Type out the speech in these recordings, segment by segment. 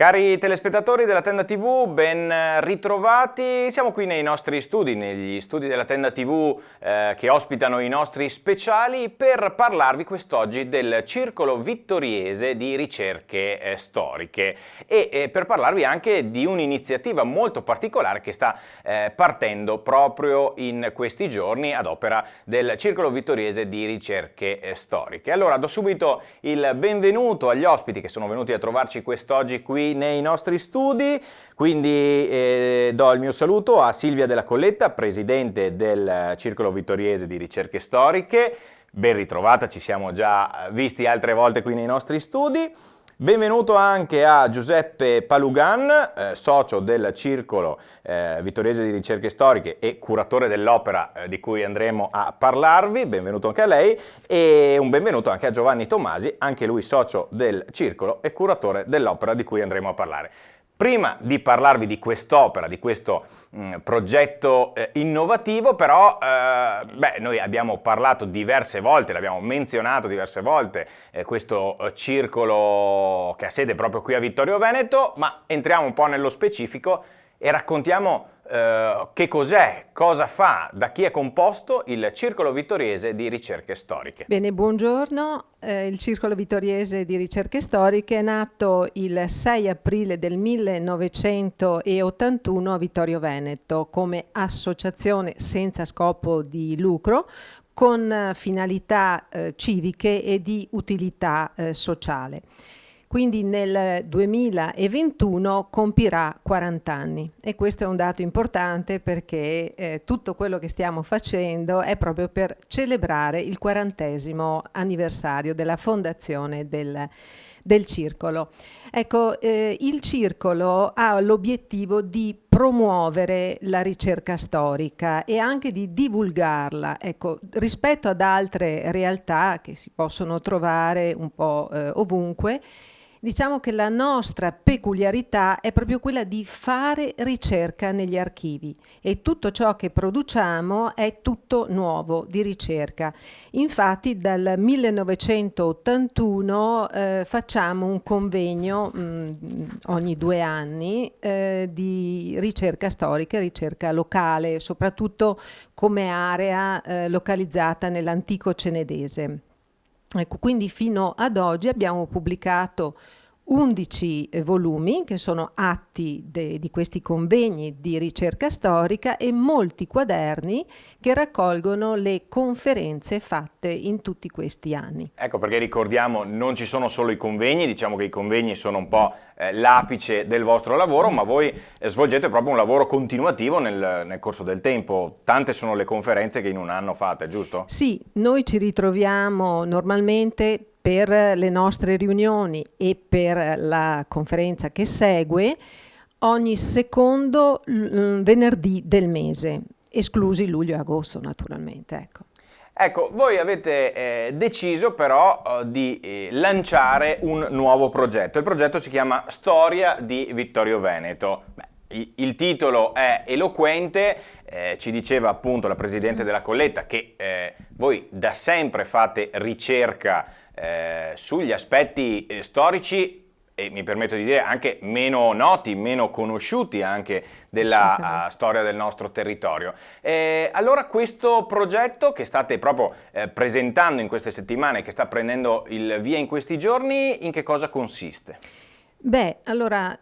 Cari telespettatori della Tenda TV, ben ritrovati. Siamo qui nei nostri studi, negli studi della Tenda TV che ospitano i nostri speciali per parlarvi quest'oggi del Circolo Vittoriese di Ricerche Storiche e per parlarvi anche di un'iniziativa molto particolare che sta partendo proprio in questi giorni ad opera del Circolo Vittoriese di Ricerche Storiche. Allora do subito il benvenuto agli ospiti che sono venuti a trovarci quest'oggi qui nei nostri studi, quindi do il mio saluto a Silvia Della Colletta, presidente del Circolo Vittoriese di Ricerche Storiche. Ben ritrovata, ci siamo già visti altre volte qui nei nostri studi. Benvenuto anche a Giuseppe Palugan, socio del Circolo Vittoriese di Ricerche Storiche e curatore dell'opera di cui andremo a parlarvi. Benvenuto anche a lei e un benvenuto anche a Giovanni Tomasi, anche lui socio del Circolo e curatore dell'opera di cui andremo a parlare. Prima di parlarvi di quest'opera, di questo progetto innovativo, però noi abbiamo parlato diverse volte, l'abbiamo menzionato diverse volte, questo circolo che ha sede proprio qui a Vittorio Veneto, ma entriamo un po' nello specifico e raccontiamo che cos'è, cosa fa, da chi è composto il Circolo Vittoriese di Ricerche Storiche. Bene, buongiorno. Il Circolo Vittoriese di Ricerche Storiche è nato il 6 aprile del 1981 a Vittorio Veneto come associazione senza scopo di lucro con finalità civiche e di utilità sociale. Quindi nel 2021 compirà 40 anni e questo è un dato importante perché tutto quello che stiamo facendo è proprio per celebrare il 40° anniversario della fondazione del Circolo. Ecco, il Circolo ha l'obiettivo di promuovere la ricerca storica e anche di divulgarla. Ecco, rispetto ad altre realtà che si possono trovare un po' ovunque, diciamo che la nostra peculiarità è proprio quella di fare ricerca negli archivi e tutto ciò che produciamo è tutto nuovo di ricerca. Infatti dal 1981 facciamo un convegno ogni 2 anni di ricerca storica, ricerca locale, soprattutto come area localizzata nell'antico Cenedese. Ecco, quindi fino ad oggi abbiamo pubblicato 11 volumi che sono atti di questi convegni di ricerca storica e molti quaderni che raccolgono le conferenze fatte in tutti questi anni. Ecco perché ricordiamo, non ci sono solo i convegni, diciamo che i convegni sono un po' l'apice del vostro lavoro, ma voi svolgete proprio un lavoro continuativo nel corso del tempo. Tante sono le conferenze che in un anno fate, giusto? Sì, noi ci ritroviamo normalmente per le nostre riunioni e per la conferenza che segue ogni secondo venerdì del mese, esclusi luglio e agosto naturalmente. Ecco, voi avete deciso però di lanciare un nuovo progetto. Il progetto si chiama Storia di Vittorio Veneto. Il titolo è eloquente, ci diceva appunto la Presidente Della Colletta che voi da sempre fate ricerca sugli aspetti storici e mi permetto di dire anche meno noti, meno conosciuti anche della storia del nostro territorio. Allora questo progetto che state proprio presentando in queste settimane, che sta prendendo il via in questi giorni, in che cosa consiste? Beh, allora,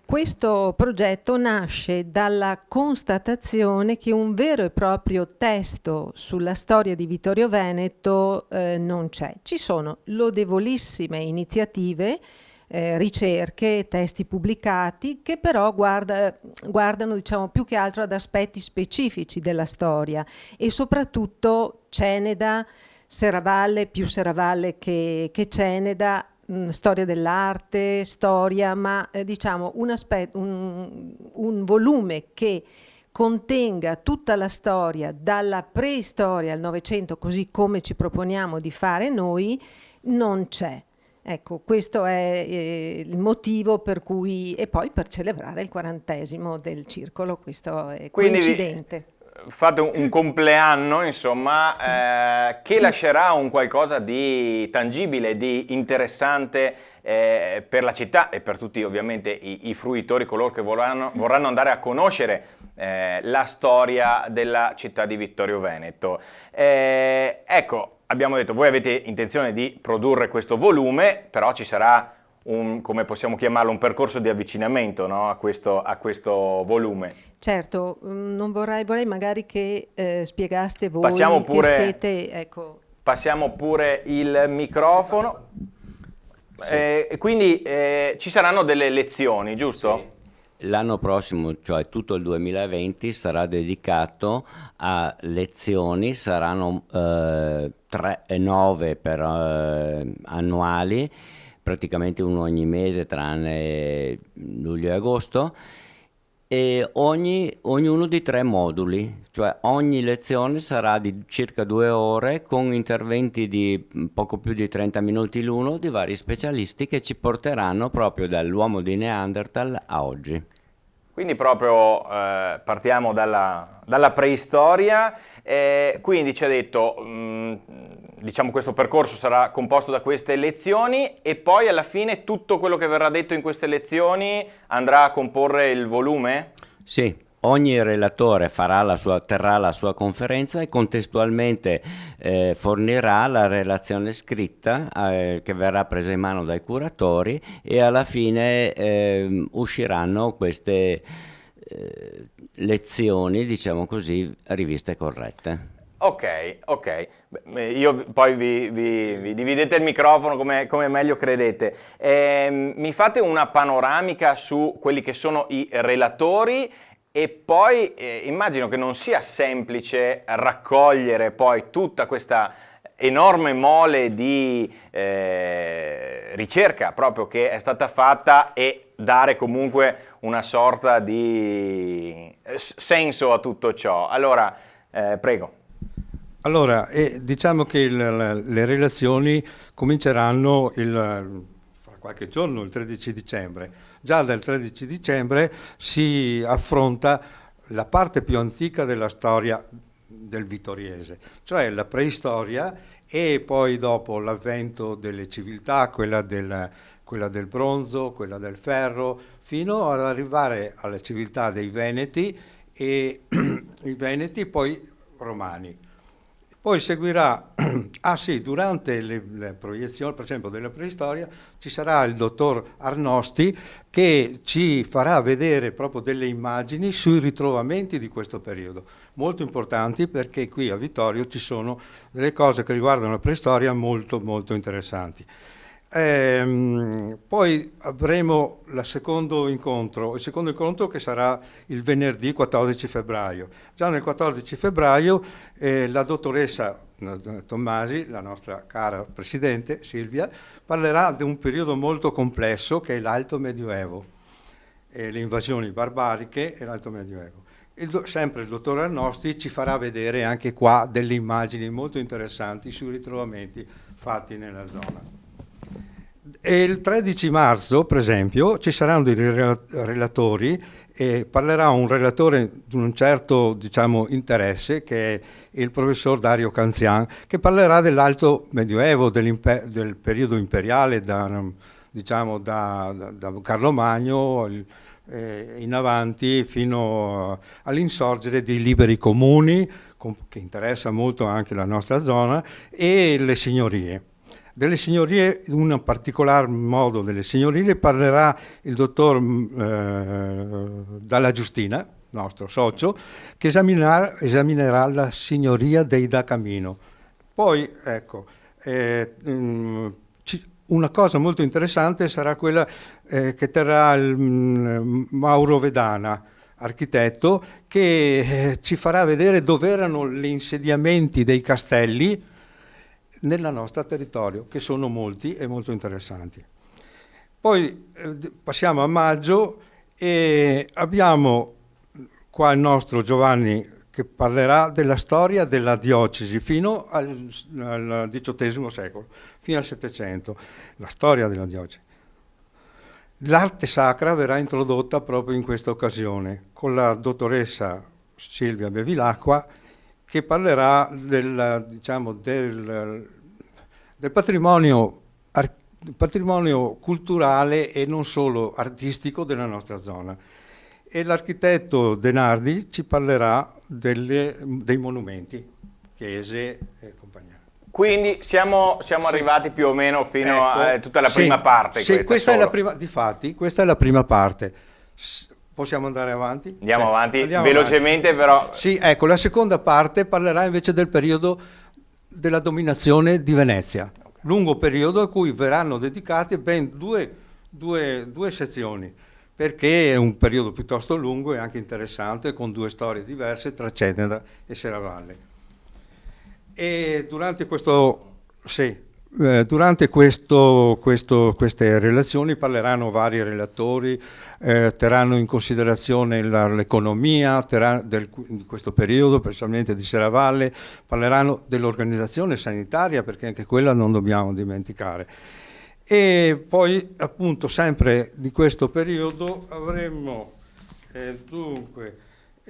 questo progetto nasce dalla constatazione che un vero e proprio testo sulla storia di Vittorio Veneto non c'è. Ci sono lodevolissime iniziative, ricerche, testi pubblicati che però guardano diciamo più che altro ad aspetti specifici della storia e soprattutto Ceneda, Serravalle, più Serravalle che Ceneda, storia dell'arte, storia, ma diciamo un volume che contenga tutta la storia dalla preistoria al Novecento, così come ci proponiamo di fare noi, non c'è. Ecco, questo è il motivo per cui, e poi per celebrare il 40° del circolo, questo è coincidente. fate un compleanno, insomma, Sì. che lascerà un qualcosa di tangibile, di interessante per la città e per tutti ovviamente i fruitori, coloro che vorranno andare a conoscere la storia della città di Vittorio Veneto. Ecco, abbiamo detto, voi avete intenzione di produrre questo volume, però ci sarà come possiamo chiamarlo, un percorso di avvicinamento, no? a questo volume. Certo, non vorrei magari che spiegaste Passiamo voi che pure, siete, ecco. passiamo pure il microfono. Sì. Quindi ci saranno delle lezioni, giusto? Sì. L'anno prossimo, cioè tutto il 2020, sarà dedicato a lezioni, saranno 9 per annuali, praticamente uno ogni mese tranne luglio e agosto, e ognuno di 3 moduli, cioè ogni lezione sarà di circa 2 ore con interventi di poco più di 30 minuti l'uno di vari specialisti che ci porteranno proprio dall'uomo di Neanderthal a oggi. Quindi proprio partiamo dalla preistoria, quindi ci ha detto, diciamo questo percorso sarà composto da queste lezioni e poi alla fine tutto quello che verrà detto in queste lezioni andrà a comporre il volume? Sì, ogni relatore terrà la sua conferenza e contestualmente fornirà la relazione scritta che verrà presa in mano dai curatori e alla fine usciranno queste lezioni, diciamo così, riviste corrette. Ok. Beh, io poi vi dividete il microfono come meglio credete. Mi fate una panoramica su quelli che sono i relatori e poi immagino che non sia semplice raccogliere poi tutta questa enorme mole di ricerca proprio che è stata fatta e dare comunque una sorta di senso a tutto ciò. Allora, prego. Allora, diciamo che le relazioni cominceranno fra qualche giorno, il 13 dicembre. Già dal 13 dicembre si affronta la parte più antica della storia del vittoriese, cioè la preistoria e poi dopo l'avvento delle civiltà, quella del bronzo, quella del ferro, fino ad arrivare alla civiltà dei Veneti e i Veneti poi romani. Poi seguirà, durante le proiezioni, per esempio della preistoria, ci sarà il dottor Arnosti che ci farà vedere proprio delle immagini sui ritrovamenti di questo periodo, molto importanti perché qui a Vittorio ci sono delle cose che riguardano la preistoria molto molto interessanti. Poi avremo il secondo incontro che sarà il venerdì 14 febbraio. Già nel 14 febbraio la dottoressa Tommasi, la nostra cara presidente Silvia, parlerà di un periodo molto complesso che è l'Alto Medioevo, le invasioni barbariche e l'Alto Medioevo. Sempre il dottor Arnosti ci farà vedere anche qua delle immagini molto interessanti sui ritrovamenti fatti nella zona. E il 13 marzo, per esempio, ci saranno dei relatori e parlerà un relatore di un certo, diciamo, interesse, che è il professor Dario Canzian, che parlerà dell'Alto Medioevo, del periodo imperiale, da Carlo Magno in avanti fino all'insorgere dei liberi comuni, che interessa molto anche la nostra zona, e le signorie. Delle signorie, in un particolar modo delle signorie, parlerà il dottor Dalla Giustina, nostro socio, che esaminerà la signoria dei Da Camino. Poi, ecco, una cosa molto interessante sarà quella che terrà il Mauro Vedana, architetto, che ci farà vedere dove erano gli insediamenti dei castelli nel nostro territorio, che sono molti e molto interessanti. Poi passiamo a maggio e abbiamo qua il nostro Giovanni che parlerà della storia della diocesi fino al XVIII secolo, fino al Settecento, la storia della diocesi. L'arte sacra verrà introdotta proprio in questa occasione con la dottoressa Silvia Bevilacqua, che parlerà del, diciamo, del patrimonio culturale e non solo artistico della nostra zona. E l'architetto De Nardi ci parlerà dei monumenti, chiese e compagnia. Quindi siamo arrivati più o meno fino a tutta la prima parte. Sì, questa è la prima, difatti, questa è la prima parte. Possiamo andare avanti? Andiamo avanti velocemente, però. Sì, ecco, la seconda parte parlerà invece del periodo della dominazione di Venezia, lungo periodo a cui verranno dedicate ben due sezioni, perché è un periodo piuttosto lungo e anche interessante, con due storie diverse tra Ceneda e Serravalle. E durante queste relazioni parleranno vari relatori, terranno in considerazione l'economia di questo periodo, specialmente di Serravalle, parleranno dell'organizzazione sanitaria, perché anche quella non dobbiamo dimenticare. E poi, appunto, sempre di questo periodo avremmo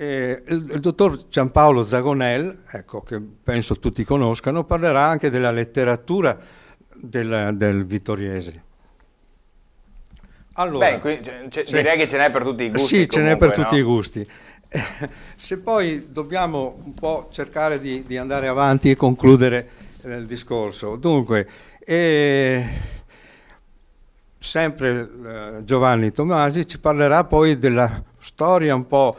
il dottor Giampaolo Zagonel, ecco, che penso tutti conoscano, parlerà anche della letteratura del vittoriese. Allora, direi che ce n'è per tutti i gusti. Sì, ce n'è per tutti i gusti. Se poi dobbiamo un po' cercare di andare avanti e concludere il discorso. Dunque, sempre Giovanni Tomasi ci parlerà poi della storia un po'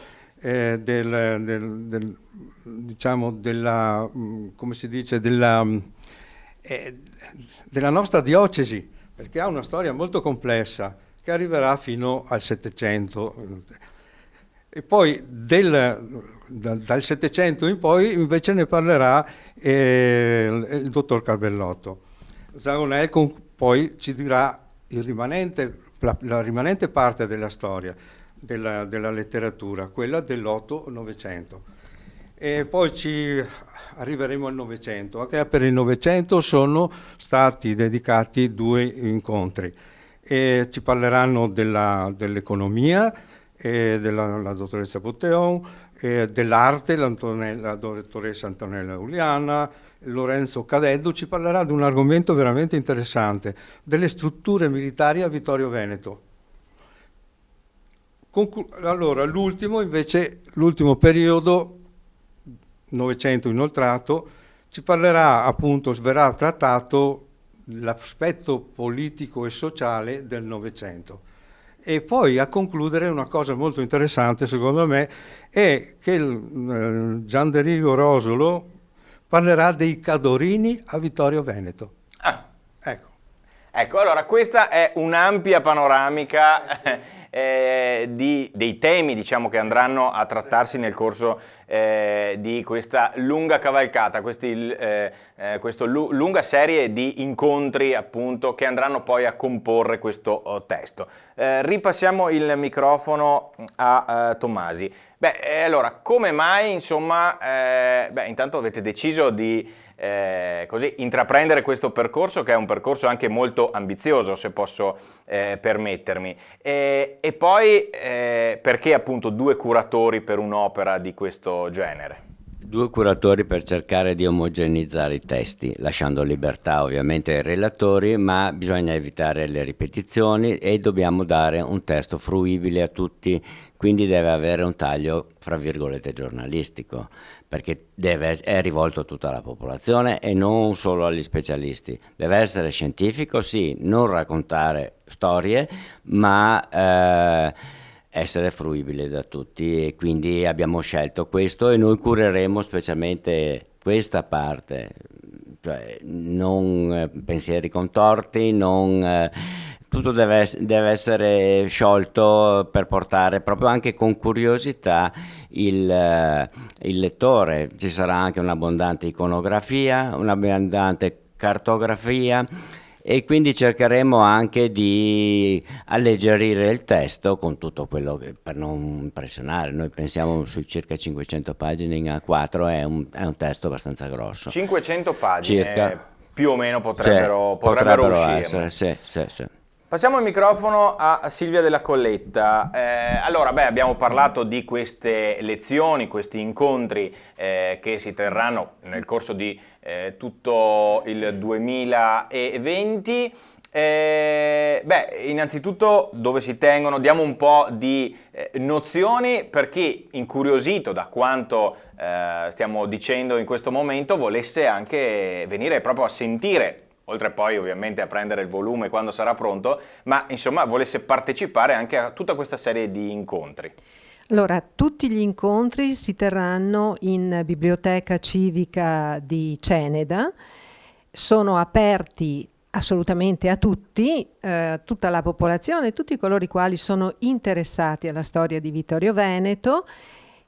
diciamo della, come si dice, della nostra diocesi, perché ha una storia molto complessa che arriverà fino al Settecento, e poi dal Settecento in poi invece ne parlerà il dottor Carbellotto. Zagonel poi ci dirà la rimanente parte della storia della letteratura, quella dell'8-900, e poi arriveremo al Novecento. Anche per il Novecento sono stati dedicati 2 incontri e ci parleranno dell'economia, della dottoressa Botteon, dell'arte, la dottoressa Antonella Uliana. Lorenzo Cadeddu ci parlerà di un argomento veramente interessante, delle strutture militari a Vittorio Veneto. Allora, l'ultimo periodo, Novecento inoltrato, ci parlerà, appunto, verrà trattato l'aspetto politico e sociale del Novecento. E poi a concludere una cosa molto interessante, secondo me, è che Gianderigo Rosolo parlerà dei Cadorini a Vittorio Veneto. Ecco, allora questa è un'ampia panoramica dei temi, diciamo, che andranno a trattarsi nel corso di questa lunga cavalcata, questa lunga serie di incontri, appunto, che andranno poi a comporre questo testo. Ripassiamo il microfono a Tomasi. Allora, come mai, insomma, intanto avete deciso di intraprendere questo percorso, che è un percorso anche molto ambizioso, se posso permettermi, e poi perché appunto 2 curatori per un'opera di questo genere? 2 curatori per cercare di omogenizzare i testi, lasciando libertà ovviamente ai relatori, ma bisogna evitare le ripetizioni e dobbiamo dare un testo fruibile a tutti, quindi deve avere un taglio, fra virgolette, giornalistico, perché è rivolto a tutta la popolazione e non solo agli specialisti. Deve essere scientifico, sì, non raccontare storie, ma essere fruibile da tutti, e quindi abbiamo scelto questo e noi cureremo specialmente questa parte, cioè non pensieri contorti, tutto deve essere sciolto per portare proprio anche con curiosità il lettore. Ci sarà anche un'abbondante iconografia, un'abbondante cartografia, e quindi cercheremo anche di alleggerire il testo con tutto quello che, per non impressionare, noi pensiamo su circa 500 pagine in A4, è un testo abbastanza grosso. 500 pagine circa, più o meno potrebbero uscire. Essere, sì. Passiamo il microfono a Silvia Della Colletta. Allora, abbiamo parlato di queste lezioni, questi incontri che si terranno nel corso di tutto il 2020. Innanzitutto dove si tengono, diamo un po' di nozioni per chi, incuriosito da quanto stiamo dicendo in questo momento, volesse anche venire proprio a sentire, oltre poi ovviamente a prendere il volume quando sarà pronto, ma insomma volesse partecipare anche a tutta questa serie di incontri. Allora, tutti gli incontri si terranno in Biblioteca Civica di Ceneda, sono aperti assolutamente a tutti, tutta la popolazione, tutti coloro i quali sono interessati alla storia di Vittorio Veneto.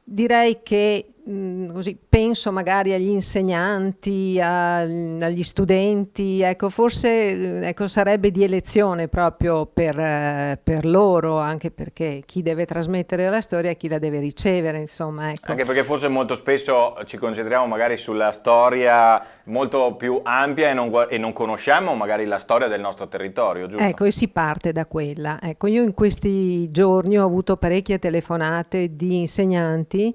Direi che così penso magari agli insegnanti, agli studenti, ecco, forse sarebbe di elezione proprio per loro, anche perché chi deve trasmettere la storia è chi la deve ricevere, insomma, ecco. Anche perché forse molto spesso ci concentriamo magari sulla storia molto più ampia e non conosciamo magari la storia del nostro territorio, giusto? Ecco, e si parte da quella. Ecco, io in questi giorni ho avuto parecchie telefonate di insegnanti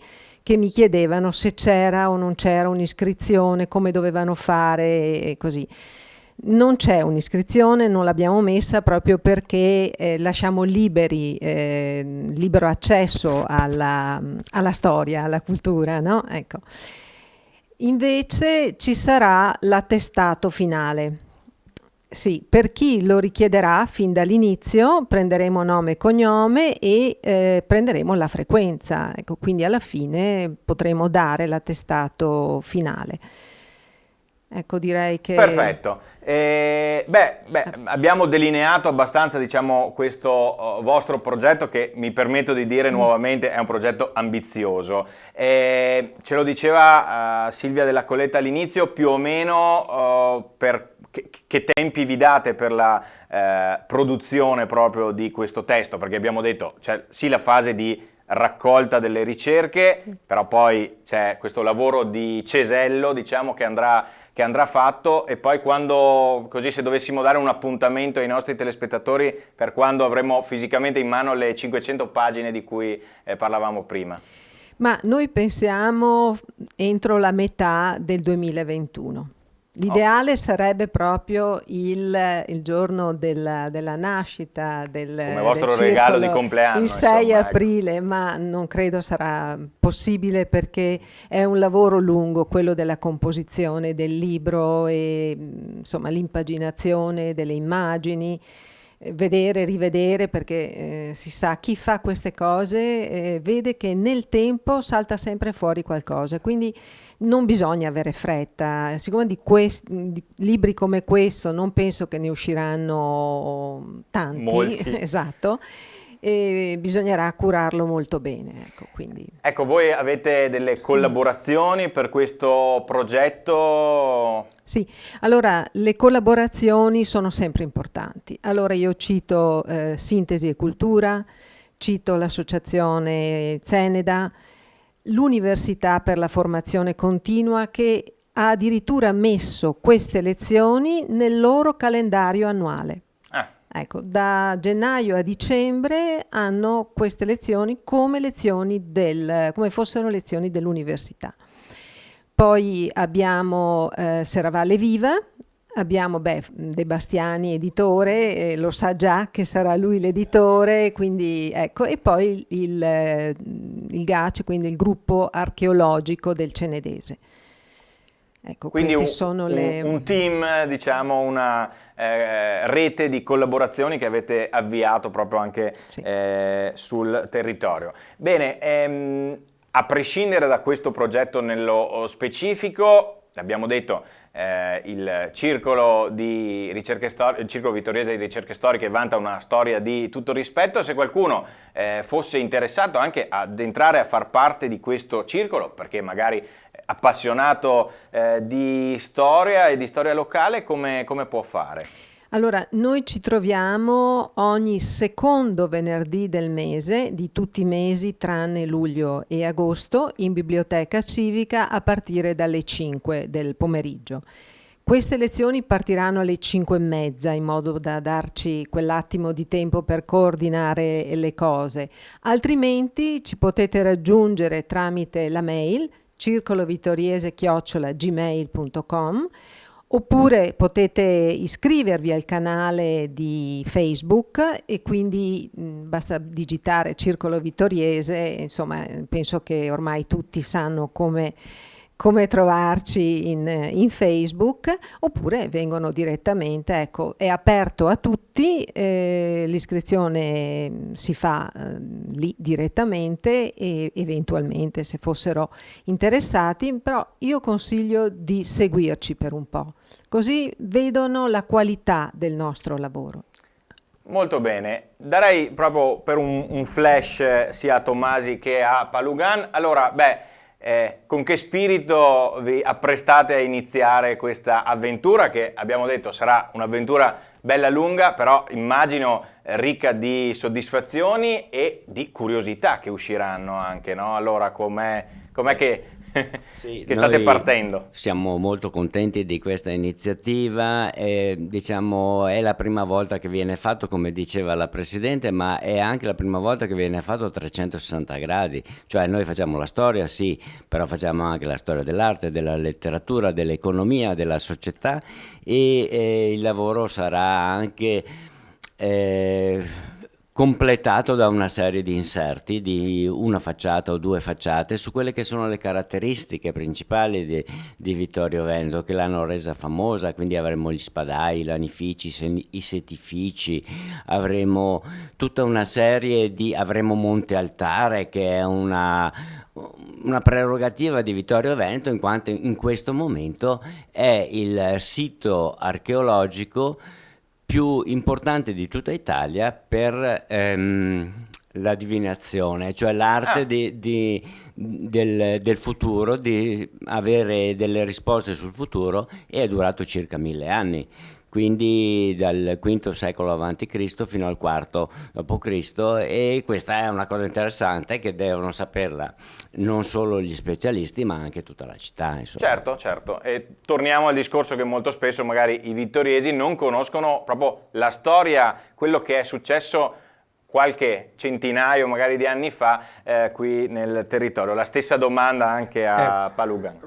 che mi chiedevano se c'era o non c'era un'iscrizione, come dovevano fare e così. Non c'è un'iscrizione, non l'abbiamo messa proprio perché lasciamo libero accesso alla storia, alla cultura, no? Ecco. Invece ci sarà l'attestato finale. Sì, per chi lo richiederà fin dall'inizio prenderemo nome e cognome e prenderemo la frequenza, ecco, quindi alla fine potremo dare l'attestato finale. Ecco, direi che... Perfetto. Abbiamo delineato abbastanza, diciamo, questo vostro progetto che, mi permetto di dire nuovamente, è un progetto ambizioso. Ce lo diceva Silvia Della Colletta all'inizio, più o meno che tempi vi date per la produzione proprio di questo testo? Perché abbiamo detto, c'è sì la fase di raccolta delle ricerche, però poi c'è questo lavoro di cesello, diciamo, che andrà fatto, e poi quando, così, se dovessimo dare un appuntamento ai nostri telespettatori per quando avremo fisicamente in mano le 500 pagine di cui parlavamo prima. Ma noi pensiamo entro la metà del 2021. L'ideale sarebbe proprio il giorno della nascita come vostro del regalo circolo, di compleanno, il 6 insomma, aprile, ecco. Ma non credo sarà possibile perché è un lavoro lungo, quello della composizione del libro e insomma l'impaginazione delle immagini, vedere, rivedere, perché si sa, chi fa queste cose vede che nel tempo salta sempre fuori qualcosa, quindi non bisogna avere fretta. Siccome di libri come questo non penso che ne usciranno tanti, molti. Esatto, e bisognerà curarlo molto bene, ecco, quindi. Ecco, voi avete delle collaborazioni per questo progetto? Sì, allora le collaborazioni sono sempre importanti. Allora io cito Sintesi e Cultura, cito l'associazione Ceneda, l'Università per la Formazione Continua, che ha addirittura messo queste lezioni nel loro calendario annuale. Ecco, da gennaio a dicembre hanno queste lezioni come come fossero lezioni dell'università. Poi abbiamo Serravalle Viva, abbiamo De Bastiani editore, lo sa già che sarà lui l'editore, quindi ecco, e poi il GAC, quindi il gruppo archeologico del Cenedese. Ecco, quindi sono un team, diciamo, una rete di collaborazioni che avete avviato proprio anche sul territorio. Bene, a prescindere da questo progetto nello specifico, l'abbiamo detto, il Circolo di Ricerche Storiche, il Circolo Vittoriese di Ricerche Storiche vanta una storia di tutto rispetto. Se qualcuno fosse interessato anche ad entrare a far parte di questo circolo, perché magari appassionato di storia e di storia locale, come può fare? Allora, noi ci troviamo ogni secondo venerdì del mese, di tutti i mesi tranne luglio e agosto, in Biblioteca Civica a partire dalle 5 del pomeriggio. Queste lezioni partiranno alle 5:30 in modo da darci quell'attimo di tempo per coordinare le cose. Altrimenti ci potete raggiungere tramite la mail circolovittoriese@gmail.com, oppure potete iscrivervi al canale di Facebook e quindi basta digitare Circolo Vittoriese, insomma penso che ormai tutti sanno come trovarci in Facebook, oppure vengono direttamente, ecco, è aperto a tutti, l'iscrizione si fa lì direttamente e eventualmente se fossero interessati, però io consiglio di seguirci per un po', così vedono la qualità del nostro lavoro. Molto bene, darei proprio per un flash sia a Tommasi che a Palugan. Allora, con che spirito vi apprestate a iniziare questa avventura che abbiamo detto sarà un'avventura bella lunga, però immagino ricca di soddisfazioni e di curiosità che usciranno anche, no? Allora com'è che Sì, che state noi partendo? siamo molto contenti di questa iniziativa, diciamo è la prima volta che viene fatto, come diceva la Presidente, ma è anche la prima volta che viene fatto a 360 gradi, cioè noi facciamo la storia, sì, però facciamo anche la storia dell'arte, della letteratura, dell'economia, della società e il lavoro sarà anche completato da una serie di inserti di una facciata o due facciate su quelle che sono le caratteristiche principali di Vittorio Veneto che l'hanno resa famosa, quindi avremo gli spadai, i lanifici, i setifici, avremo tutta una serie avremo Monte Altare che è una prerogativa di Vittorio Veneto in quanto in questo momento è il sito archeologico più importante di tutta Italia per la divinazione, cioè l'arte del futuro, di avere delle risposte sul futuro, e è durato circa 1000 anni. Quindi dal V secolo a.C. fino al IV d.C. e questa è una cosa interessante che devono saperla non solo gli specialisti ma anche tutta la città, insomma. Certo, certo, e torniamo al discorso che molto spesso magari i vittoriesi non conoscono proprio la storia, quello che è successo qualche centinaio magari di anni fa qui nel territorio. La stessa domanda anche a Palugan.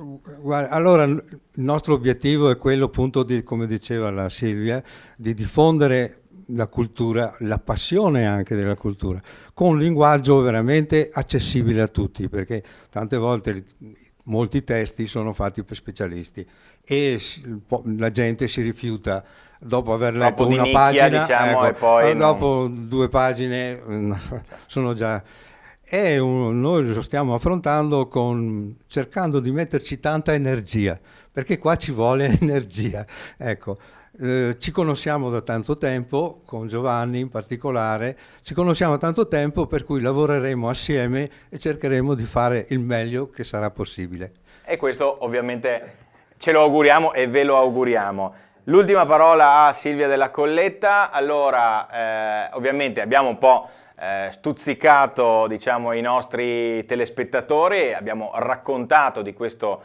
Guarda, allora il nostro obiettivo è quello appunto di, come diceva la Silvia, di diffondere la cultura, la passione anche della cultura, con un linguaggio veramente accessibile a tutti, perché tante volte molti testi sono fatti per specialisti e la gente si rifiuta dopo aver letto una pagina, diciamo, e poi dopo 2 pagine sono già... noi lo stiamo affrontando cercando di metterci tanta energia, perché qua ci vuole energia. Ecco, ci conosciamo da tanto tempo, con Giovanni in particolare, ci conosciamo da tanto tempo per cui lavoreremo assieme e cercheremo di fare il meglio che sarà possibile. E questo ovviamente ce lo auguriamo e ve lo auguriamo. L'ultima parola a Silvia Della Colletta. Allora, ovviamente abbiamo un po' stuzzicato, diciamo, i nostri telespettatori, abbiamo raccontato di questo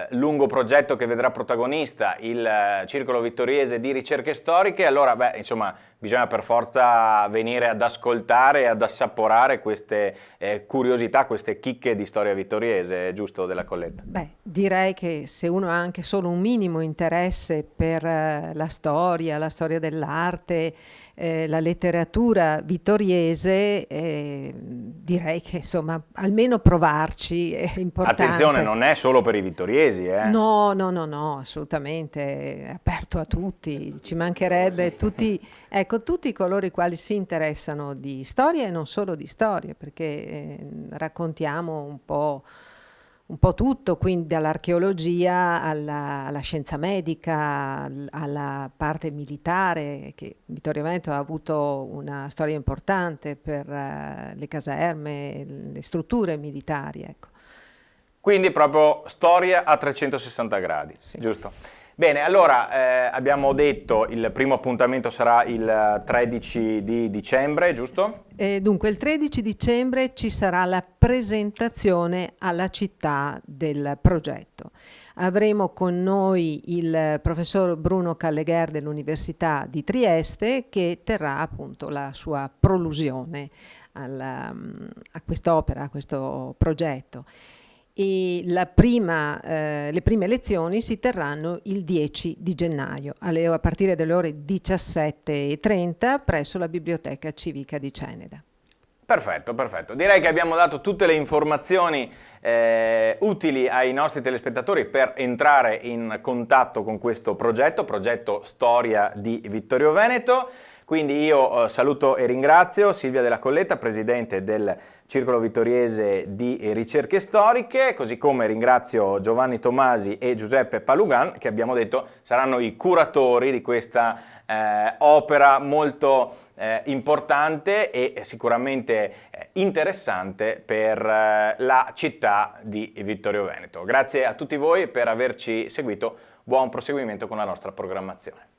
lungo progetto che vedrà protagonista il Circolo Vittoriese di Ricerche Storiche. Allora, insomma, bisogna per forza venire ad ascoltare e ad assaporare queste curiosità, queste chicche di storia vittoriese, giusto, Della Colletta? Direi che se uno ha anche solo un minimo interesse per la storia dell'arte, la letteratura vittoriese, direi che insomma almeno provarci è importante. Attenzione, non è solo per i vittoriesi, No, assolutamente, è aperto a tutti, ci mancherebbe, tutti coloro i quali si interessano di storia e non solo di storia, perché raccontiamo un po' tutto, quindi dall'archeologia alla scienza medica, alla parte militare, che Vittorio Veneto ha avuto una storia importante per le caserme, le strutture militari, ecco. Quindi proprio storia a 360 gradi, sì. Giusto? Bene, allora abbiamo detto il primo appuntamento sarà il 13 di dicembre, giusto? Dunque, il 13 dicembre ci sarà la presentazione alla città del progetto. Avremo con noi il professor Bruno Callegher dell'Università di Trieste, che terrà appunto la sua prolusione a quest'opera, a questo progetto. E le prime lezioni si terranno il 10 di gennaio a partire dalle ore 17:30 presso la Biblioteca Civica di Ceneda. Perfetto, perfetto. Direi che abbiamo dato tutte le informazioni utili ai nostri telespettatori per entrare in contatto con questo progetto Storia di Vittorio Veneto. Quindi io saluto e ringrazio Silvia Della Colletta, presidente del Circolo Vittoriese di Ricerche Storiche, così come ringrazio Giovanni Tomasi e Giuseppe Palugan, che abbiamo detto saranno i curatori di questa opera molto importante e sicuramente interessante per la città di Vittorio Veneto. Grazie a tutti voi per averci seguito, buon proseguimento con la nostra programmazione.